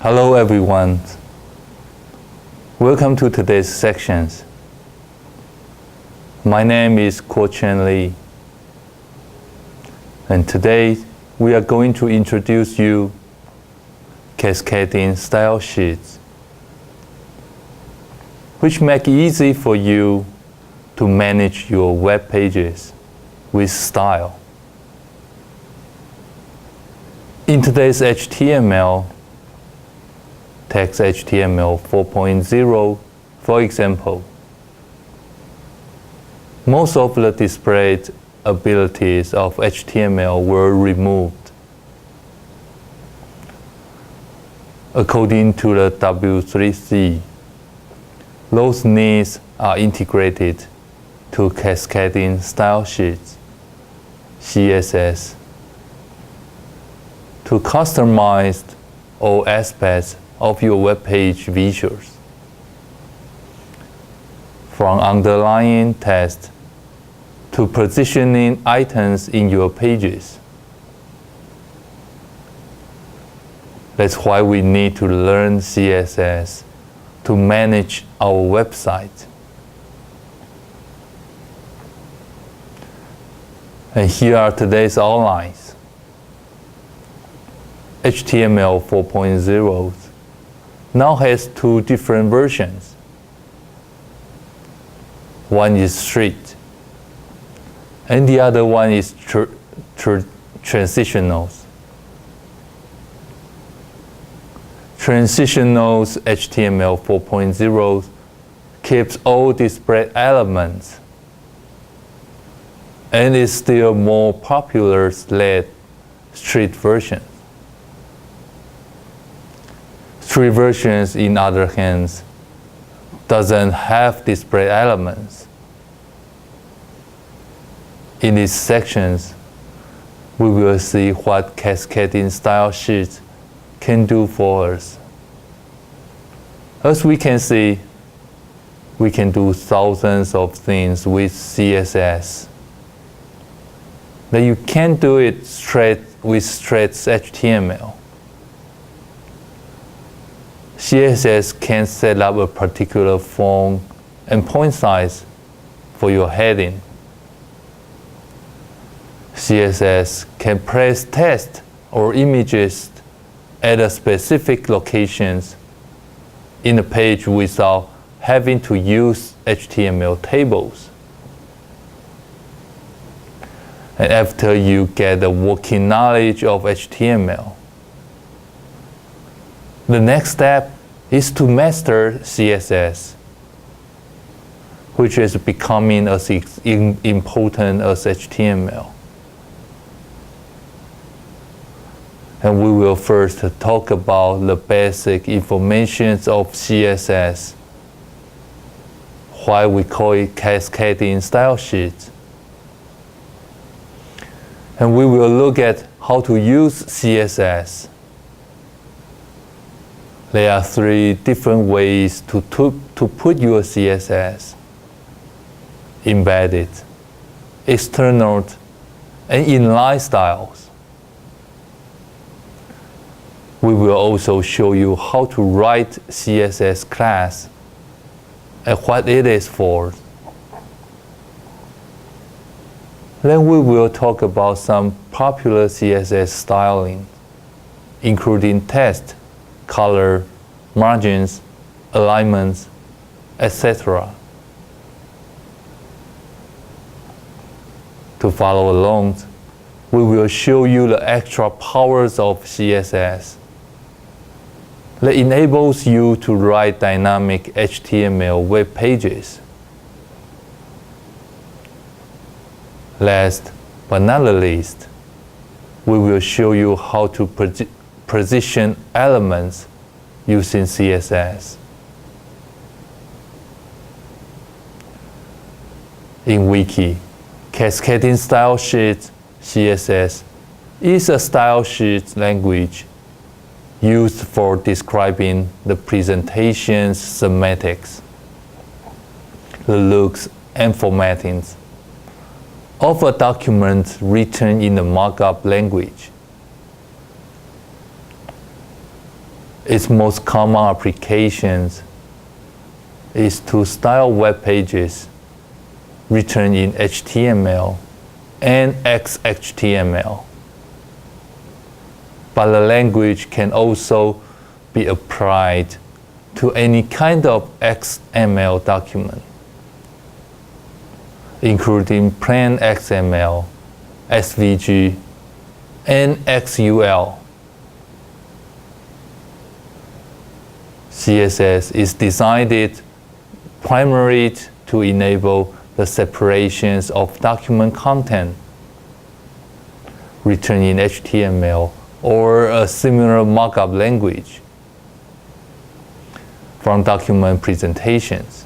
Hello everyone. Welcome to today's sections. My name is Chen Lee, and today we are going to introduce you Cascading style sheets, which make it easy for you to manage your web pages with style. In today's HTML, text HTML 4.0, for example, most of the displayed abilities of HTML were removed. According to the W3C, those needs are integrated to Cascading Style Sheets, CSS, to customize all aspects of your web page visuals, from underlying text to positioning items in your pages. That's why we need to learn CSS to manage our website. And here are today's outlines. HTML 4.0 now has two different versions. One is straight, and the other one is transitionals. Transitionals HTML 4.0 keeps all display elements and is still more popular than straight version. Straight versions, in other hands, doesn't have display elements. In these sections, we will see what Cascading Style Sheets can do for us. As we can see, we can do thousands of things with CSS. But you can't do it straight with straight HTML. CSS can set up a particular font and point size for your heading. CSS can place text or images at a specific locations in the page without having to use HTML tables. And after you get the working knowledge of HTML, the next step is to master CSS, which is becoming as important as HTML. And we will first talk about the basic information of CSS, why we call it Cascading Style Sheets. And we will look at how to use CSS. There are three different ways to put your CSS: embedded, external, and inline styles. We will also show you how to write CSS class and what it is for. Then we will talk about some popular CSS styling, including text, color, margins, alignments, etc. To follow along, we will show you the extra powers of CSS that enables you to write dynamic HTML web pages. Last but not the least, we will show you how to position elements using CSS. In Wiki, Cascading Style Sheets CSS is a style sheet language used for describing the presentation's semantics, the looks and formattings of a document written in the markup language. Its most common applications is to style web pages written in HTML and XHTML. But the language can also be applied to any kind of XML document, including plain XML, SVG, and XUL. CSS is designed primarily to enable the separations of document content written in HTML or a similar markup language from document presentations,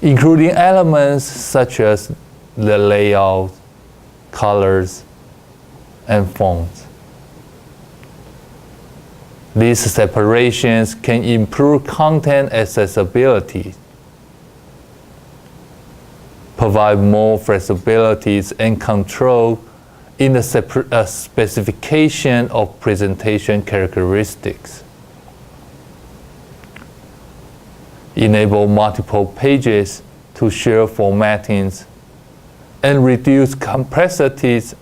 including elements such as the layout, colors, and fonts. These separations can improve content accessibility, provide more flexibilities and control in the specification of presentation characteristics, enable multiple pages to share formattings, and reduce complexities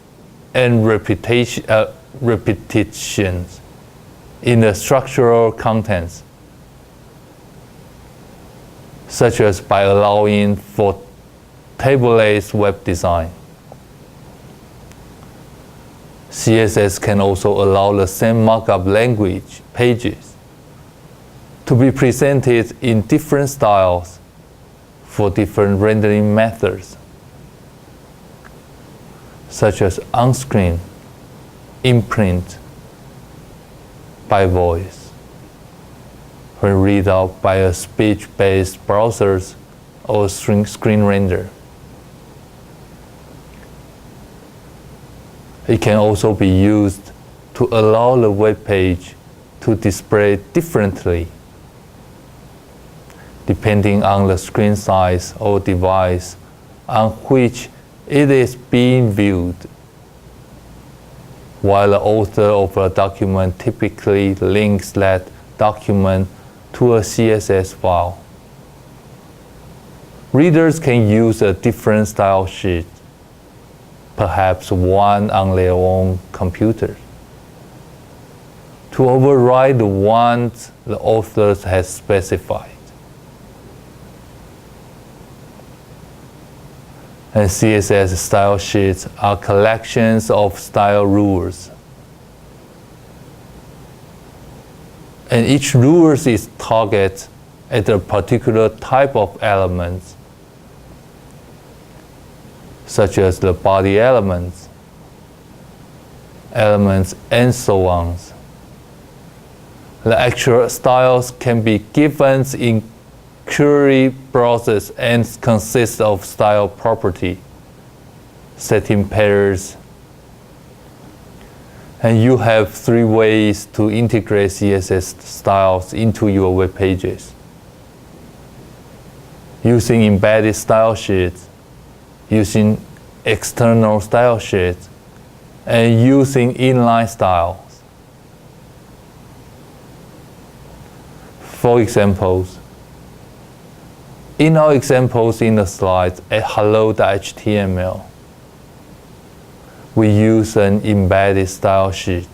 and repetitions in the structural contents, such as by allowing for table-based web design. CSS can also allow the same markup language pages to be presented in different styles for different rendering methods, such as on-screen, in-print, by voice, when read out by a speech-based browsers or screen render. It can also be used to allow the web page to display differently depending on the screen size or device on which it is being viewed, while the author of a document typically links that document to a CSS file. Readers can use a different style sheet, perhaps one on their own computer, to override the ones the author has specified. And CSS style sheets are collections of style rules. And each rule is targeted at a particular type of elements, such as the body elements, and so on. The actual styles can be given in query process and consist of style property, setting pairs. And you have 3 ways to integrate CSS styles into your web pages: using embedded style sheets, using external style sheets, and using inline styles. For examples, in our examples in the slides at hello.html, we use an embedded style sheet,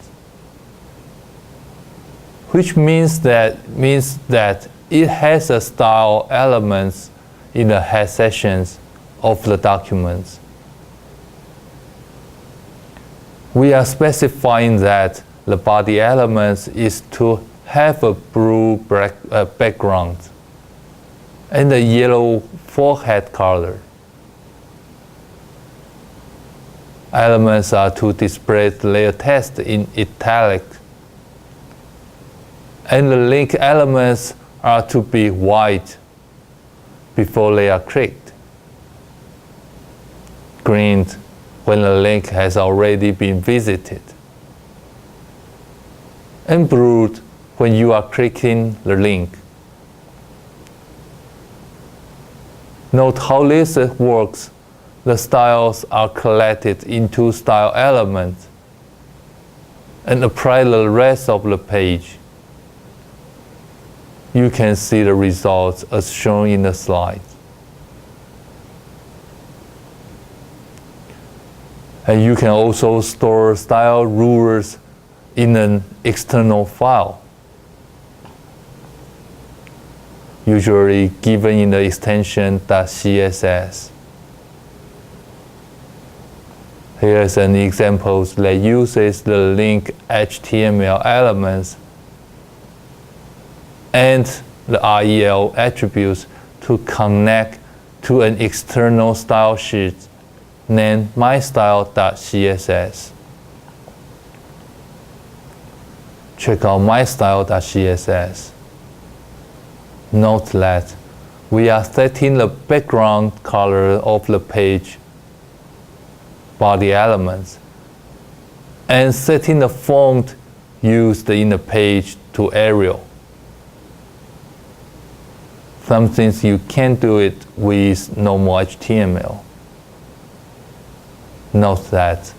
which means that it has a style elements in the head sections of the documents. We are specifying that the body elements is to have a blue background and a yellow forehead color. Elements are to display their text in italic, and the link elements are to be white before they are clicked, green when the link has already been visited, and blue when you are clicking the link. Note how this works. The styles are collected into style elements and apply the rest of the page, you can see the results as shown in the slide. And you can also store style rulers in an external file, usually given in the extension .css. Here's an example that uses the link HTML elements and the Arial attributes to connect to an external style sheet named mystyle.css. Check out mystyle.css. Note that we are setting the background color of the page body elements and setting the font used in the page to Arial. Some things you can't do it with normal HTML. Note that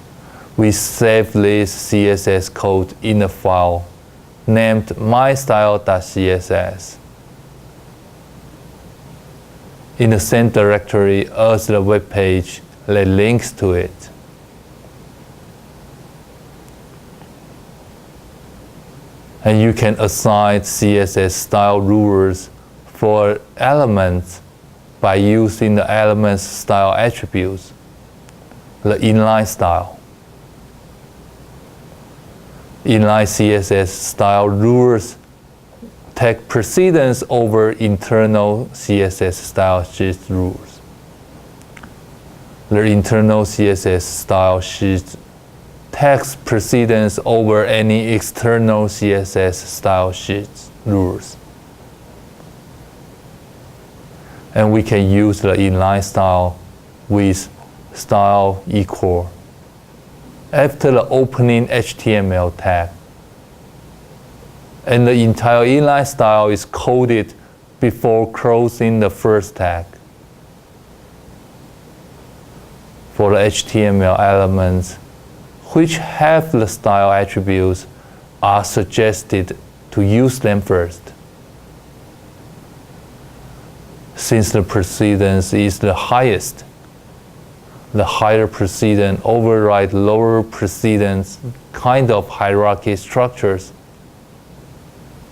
we save this CSS code in a file named mystyle.css in the same directory as the web page that links to it. And you can assign CSS style rulers for elements by using the element's style attributes, the inline style. Inline CSS style rulers take precedence over internal CSS style sheet rules. The internal CSS style sheet takes precedence over any external CSS style sheet rules. And we can use the inline style with style equal after the opening HTML tag. And the entire inline style is coded before closing the first tag. For the HTML elements which have the style attributes are suggested to use them first. Since the precedence is the highest, the higher precedence override lower precedence kind of hierarchy structures.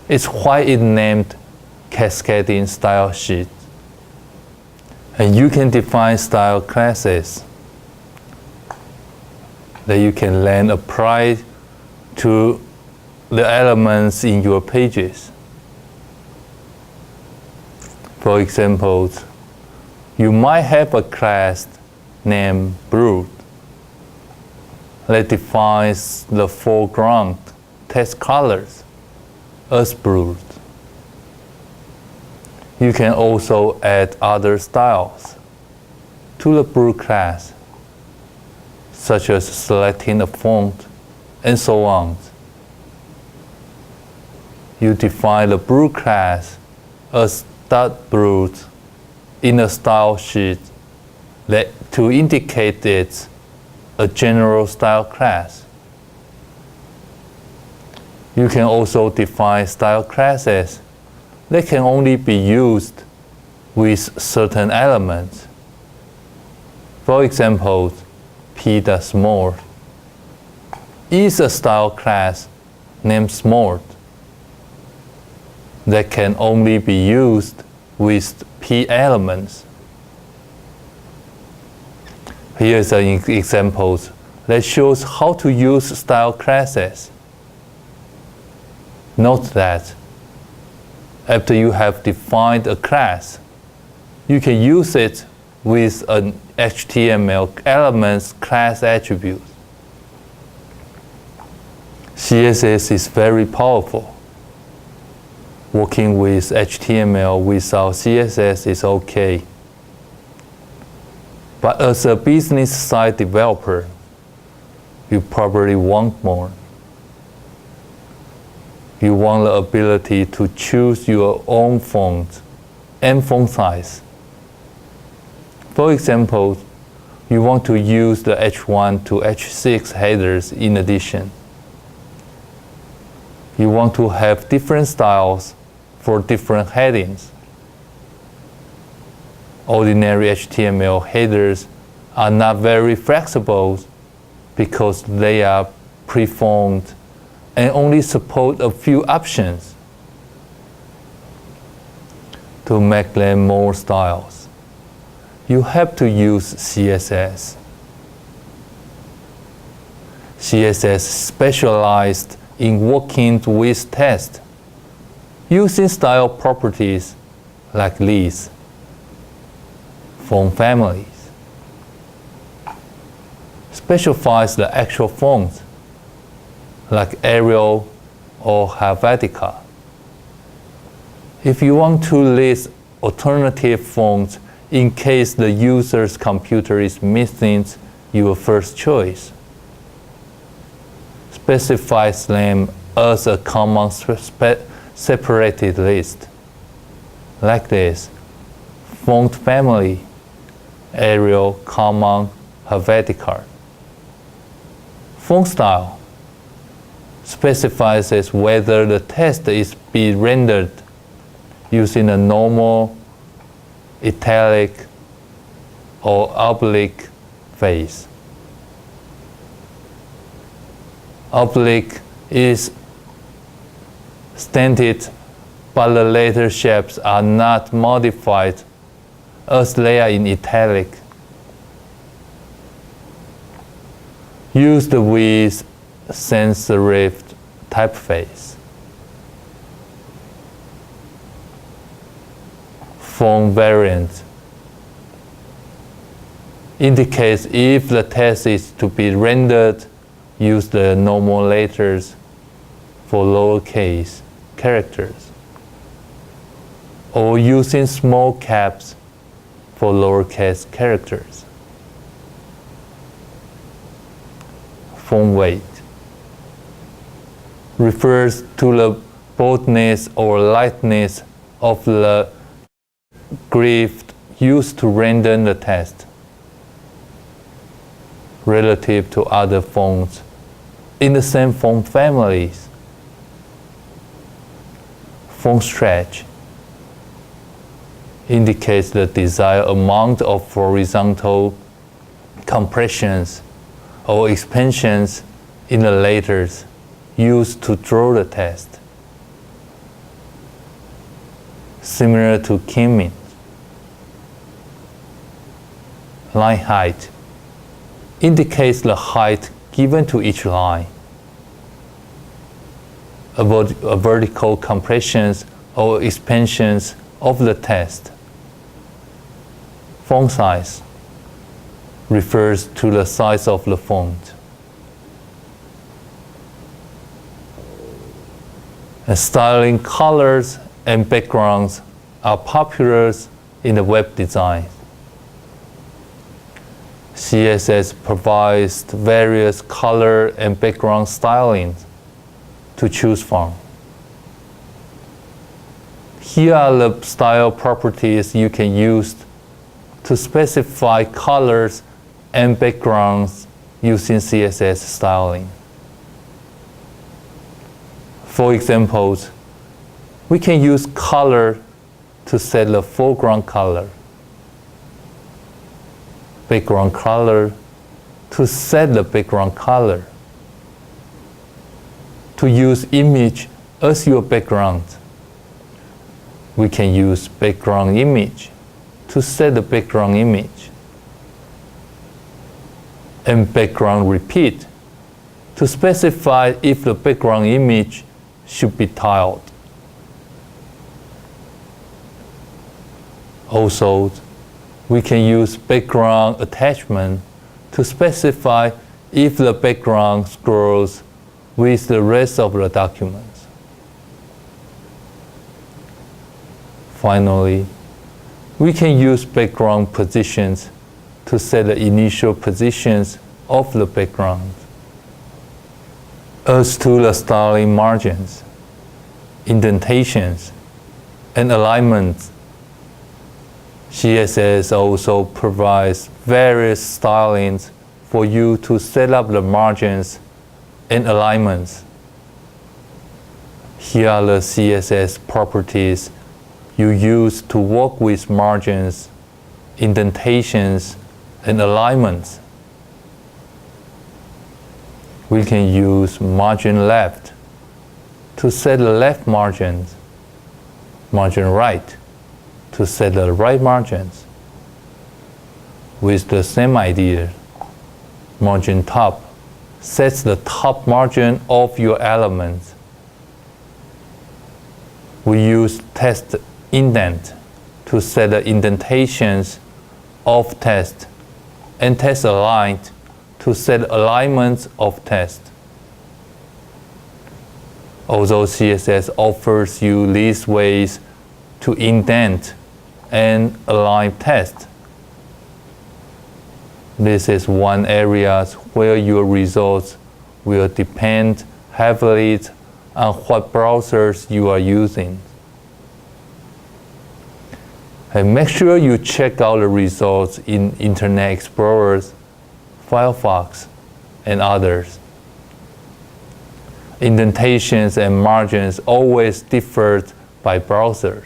It's why it's named Cascading style sheet. And you can define style classes that you can then apply to the elements in your pages. For example, you might have a class named broad that defines the foreground text colors as broad. You can also add other styles to the broad class, such as selecting a font and so on. You define the broad class as .broad in a style sheet that to indicate it's a general style class. You can also define style classes that can only be used with certain elements. For example, p.smart is a style class named smart that can only be used with p elements. Here's an example that shows how to use style classes. Note that after you have defined a class, you can use it with an HTML elements class attribute. CSS is very powerful. Working with HTML without CSS is okay. But as a business site developer, you probably want more. You want the ability to choose your own font and font size. For example, you want to use the H1 to H6 headers in addition. You want to have different styles for different headings. Ordinary HTML headers are not very flexible because they are preformed and only support a few options. To make them more styles, you have to use CSS. CSS specialized in working with text, using style properties like these: font families, specifies the actual fonts like Arial or Helvetica. If you want to list alternative fonts in case the user's computer is missing your first choice, specifies them as a common separated list, like this: font family, Arial, Helvetica. Font style specifies whether the text is being rendered using a normal, italic, or oblique face. Oblique is standard, but the letter shapes are not modified as they are in italic. Used with sans serif typeface. Font variant indicates if the text is to be rendered, use the normal letters for lowercase characters, or using small caps for lowercase characters. Font weight refers to the boldness or lightness of the glyph used to render the text relative to other fonts in the same font families. Font stretch indicates the desired amount of horizontal compressions or expansions in the letters used to draw the text. Similar to Kimming. Line height indicates the height given to each line. A vertical compressions or expansions of the text. Font size refers to the size of the font. And styling colors and backgrounds are popular in the web design. CSS provides various color and background styling to choose from. Here are the style properties you can use to specify colors and backgrounds using CSS styling. For example, we can use color to set the foreground color, background color to set the background color, to use image as your background. We can use background image to set the background image, and background repeat to specify if the background image should be tiled. Also, we can use background attachment to specify if the background scrolls with the rest of the documents. Finally, we can use background positions to set the initial positions of the background. As to the styling margins, indentations, and alignments, CSS also provides various stylings for you to set up the margins and alignments. Here are the CSS properties you use to work with margins, indentations, and alignments. We can use margin left to set the left margins, margin right to set the right margins. With the same idea, margin top sets the top margin of your elements. We use text indent to set the indentations of text, and text align to set alignments of text. Although CSS offers you these ways to indent and align text, this is one area where your results will depend heavily on what browsers you are using. And make sure you check out the results in Internet Explorer, Firefox, and others. Indentations and margins always differ by browsers.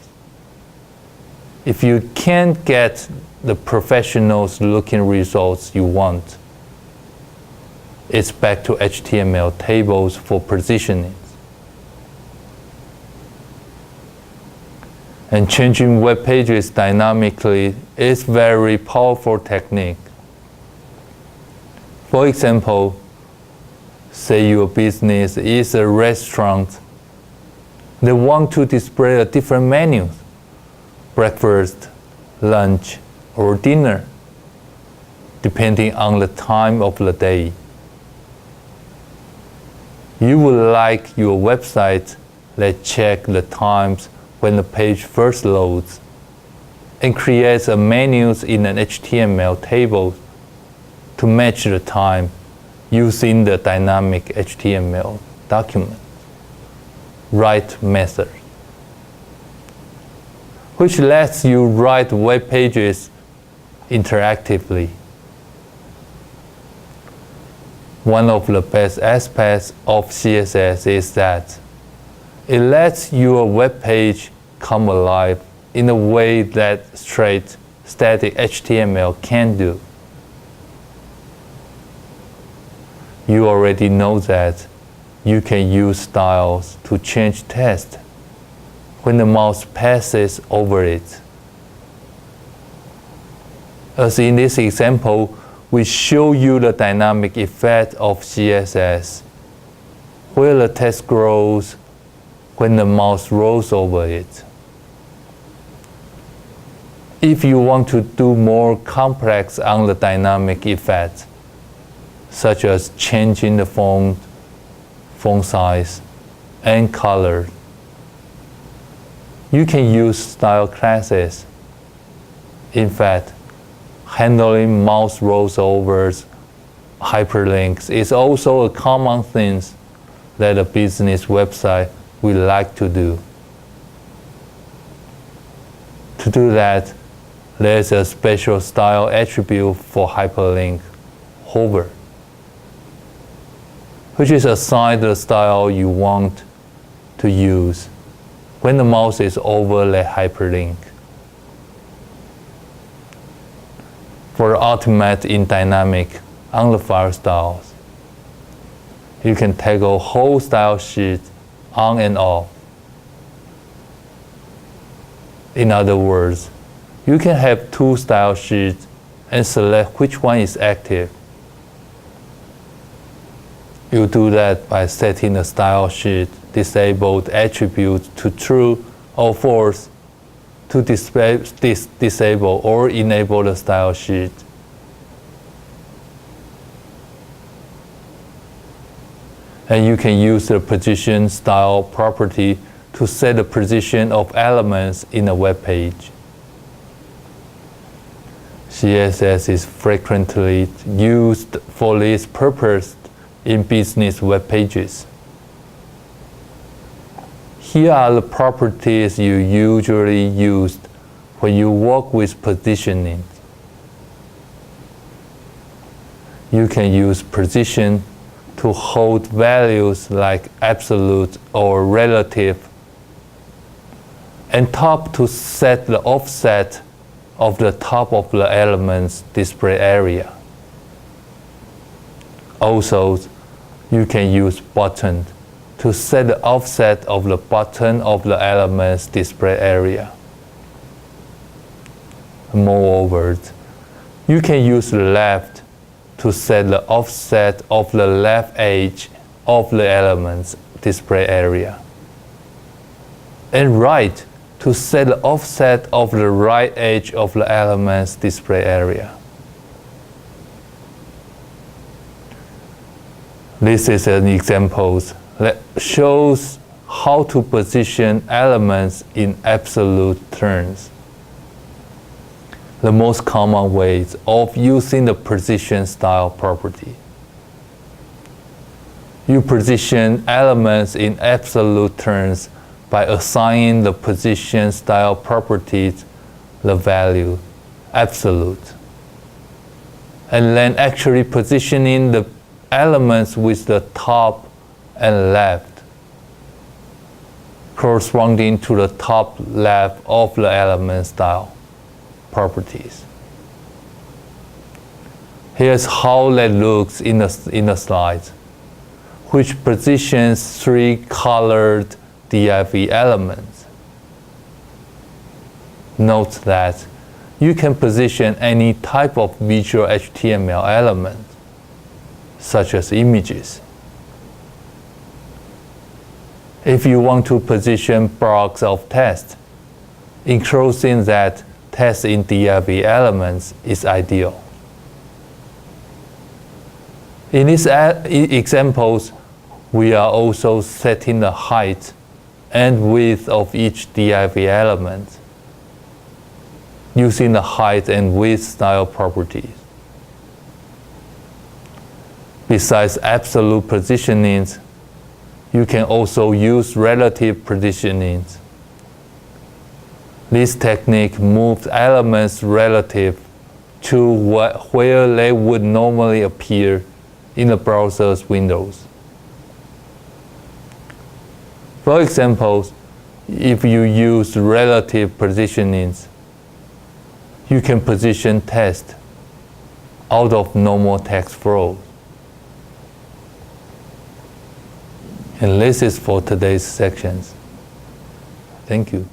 If you can't get the professionals looking results you want, it's back to HTML tables for positioning. And changing web pages dynamically is a very powerful technique. For example, say your business is a restaurant. They want to display a different menu, breakfast, lunch, or dinner, depending on the time of the day. You would like your website that check the times when the page first loads and creates a menus in an HTML table to match the time using the dynamic HTML document write method, which lets you write web pages interactively. One of the best aspects of CSS is that it lets your web page come alive in a way that straight, static HTML can't do. You already know that you can use styles to change text when the mouse passes over it. As in this example, we show you the dynamic effect of CSS, where the text grows when the mouse rolls over it. If you want to do more complex on the dynamic effect, such as changing the font size, and color, you can use style classes. In fact, handling mouse rollovers, hyperlinks is also a common thing that a business website would like to do. To do that, there's a special style attribute for hyperlink, hover, which is assigned the style you want to use when the mouse is over the hyperlink. For ultimate in dynamic on the file styles, you can toggle whole style sheet on and off. In other words, you can have two style sheets and select which one is active. You do that by setting the style sheet disabled attribute to true or false to disable or enable the style sheet. And you can use the position style property to set the position of elements in a web page. CSS is frequently used for this purpose in business web pages. Here are the properties you usually use when you work with positioning. You can use position to hold values like absolute or relative, and top to set the offset of the top of the element's display area. Also, you can use button to set the offset of the button of the element's display area. Moreover, you can use the left to set the offset of the left edge of the element's display area, and right to set the offset of the right edge of the element's display area. This is an example that shows how to position elements in absolute terms. The most common ways of using the position style property. You position elements in absolute terms by assigning the position style properties the value absolute, and then actually positioning the elements with the top and left corresponding to the top left of the element style properties. Here's how that looks in the slide, which positions 3 colored div elements. Note that you can position any type of visual HTML element, such as images. If you want to position blocks of text, enclosing that text in div elements is ideal. In these examples, we are also setting the height and width of each div element using the height and width style properties. Besides absolute positionings, you can also use relative positionings. This technique moves elements relative to where they would normally appear in the browser's windows. For example, if you use relative positionings, you can position text out of normal text flows. And this is for today's sections. Thank you.